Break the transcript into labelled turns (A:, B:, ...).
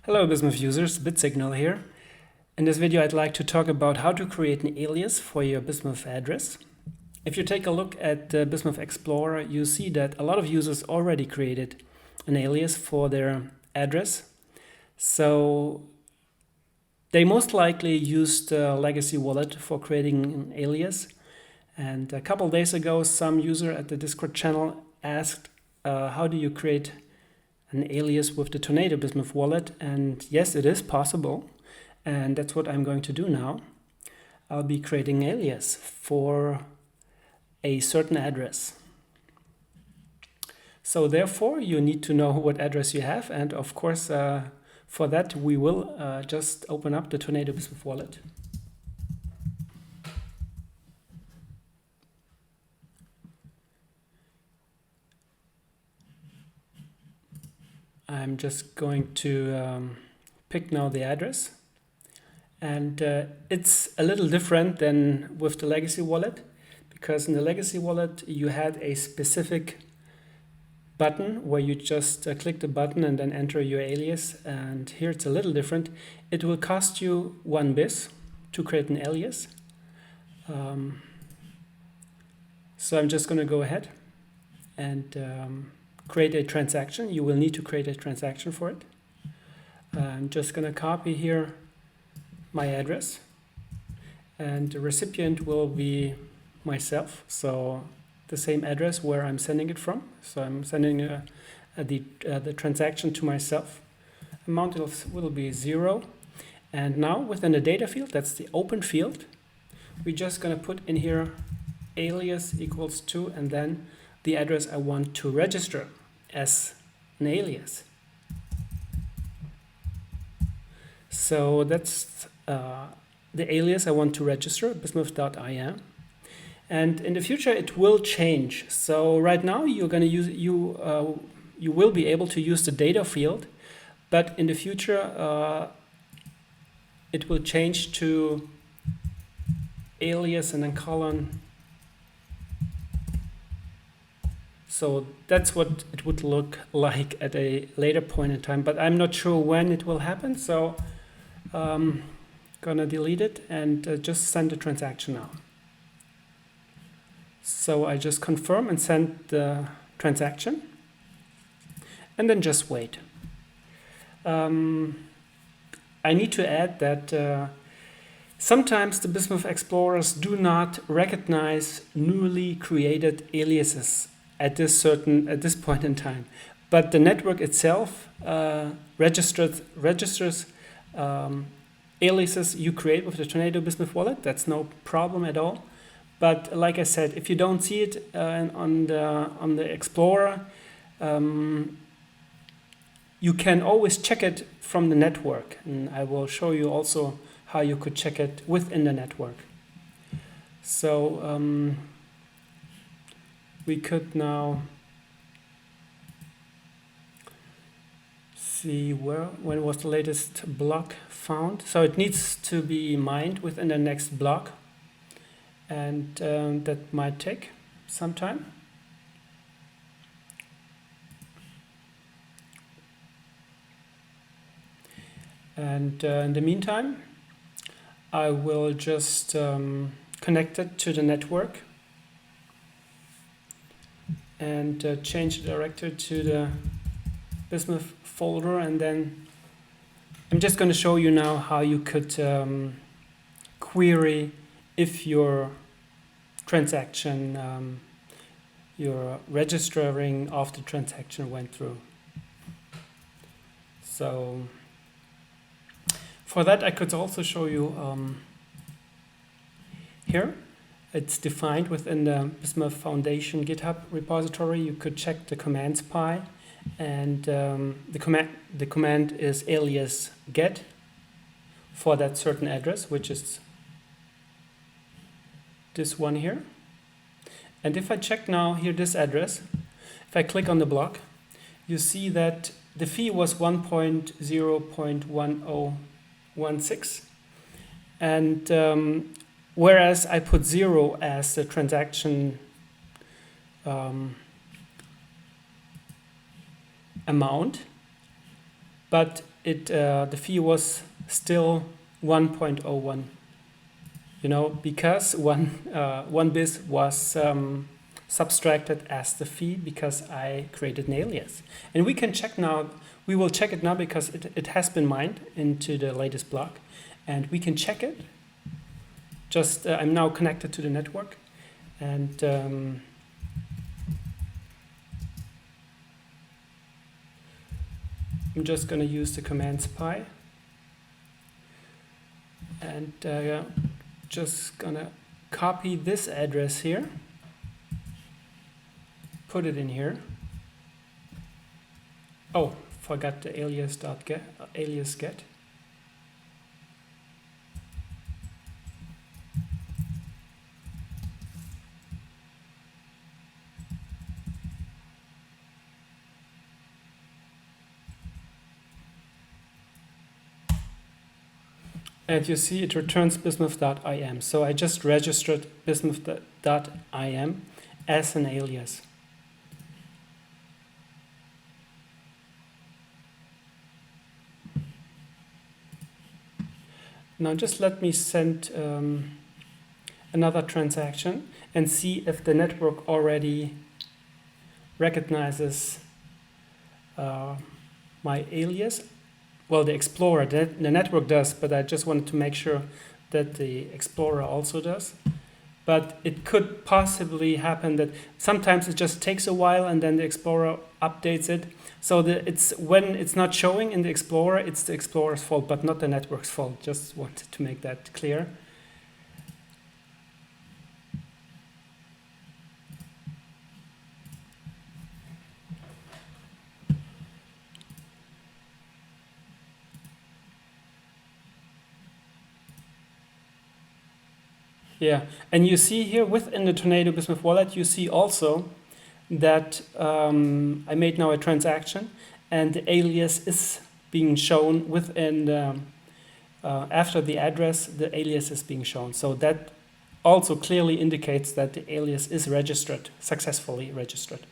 A: Hello Bismuth users, BitSignal here. In this video I'd like to talk about how to create an alias for your Bismuth address. If you take a look at the Bismuth Explorer, you see that a lot of users already created an alias for their address. So they most likely used a legacy wallet for creating an alias. And a couple days ago some user at the Discord channel asked how do you create an alias with the Tornado Bismuth Wallet, and yes, it is possible, and that's what I'm going to do now. I'll be creating an alias for a certain address. So therefore you need to know what address you have, and of course for that we will just open up the Tornado Bismuth Wallet. I'm just going to pick now the address, and it's a little different than with the legacy wallet, because in the legacy wallet you had a specific button where you just click the button and then enter your alias, and here it's a little different. It will cost you 1 bis to create an alias. So I'm just going to go ahead and create a transaction. You will need to create a transaction for it. I'm just going to copy here my address, and the recipient will be myself, so the same address where I'm sending it from. So I'm sending the transaction to myself. Amount will be 0, and now within the data field, that's the open field, we're just going to put in here alias equals to, and then the address I want to register as an alias. So that's the alias I want to register, bismuth.im. And in the future it will change. So right now you're going to use you will be able to use the data field, but in the future it will change to alias and then colon. So that's what it would look like at a later point in time, but I'm not sure when it will happen. So gonna delete it and just send the transaction now. So I just confirm and send the transaction, and then just wait. I need to add that sometimes the Bismuth Explorers do not recognize newly created aliases at this point in time, but the network itself registers aliases you create with the Tornado Bismuth Wallet. That's no problem at all. But like I said, if you don't see it on the Explorer, you can always check it from the network, and I will show you also how you could check it within the network. So we could now see when was the latest block found. So it needs to be mined within the next block, and that might take some time. And in the meantime, I will just connect it to the network and change the directory to the Bismuth folder, and then I'm just going to show you now how you could query if your transaction, your registering of the transaction went through. So for that I could also show you here. It's defined within the Bismuth Foundation GitHub repository. You could check the commands pie, and the command is alias get for that certain address, which is this one here. And if I check now here this address, if I click on the block, you see that the fee was 1.0.1016, and whereas I put 0 as the transaction amount, but the fee was still 1.01. You know, because one bis was subtracted as the fee because I created an alias. And we can check now. We will check it now because it has been mined into the latest block, and we can check it. Just I'm now connected to the network, and I'm just going to use the command spy, and just gonna copy this address here, put it in here. Oh, forgot the alias get. And you see it returns bismuth.im. So I just registered bismuth.im as an alias. Now just let me send another transaction and see if the network already recognizes my alias. Well, the Explorer, the network does, but I just wanted to make sure that the Explorer also does. But it could possibly happen that sometimes it just takes a while and then the Explorer updates it. So when it's not showing in the Explorer, it's the Explorer's fault, but not the network's fault. Just wanted to make that clear. Yeah, and you see here within the Tornado Bismuth Wallet, you see also that I made now a transaction and the alias is being shown within, after the address, the alias is being shown. So that also clearly indicates that the alias is registered, successfully registered.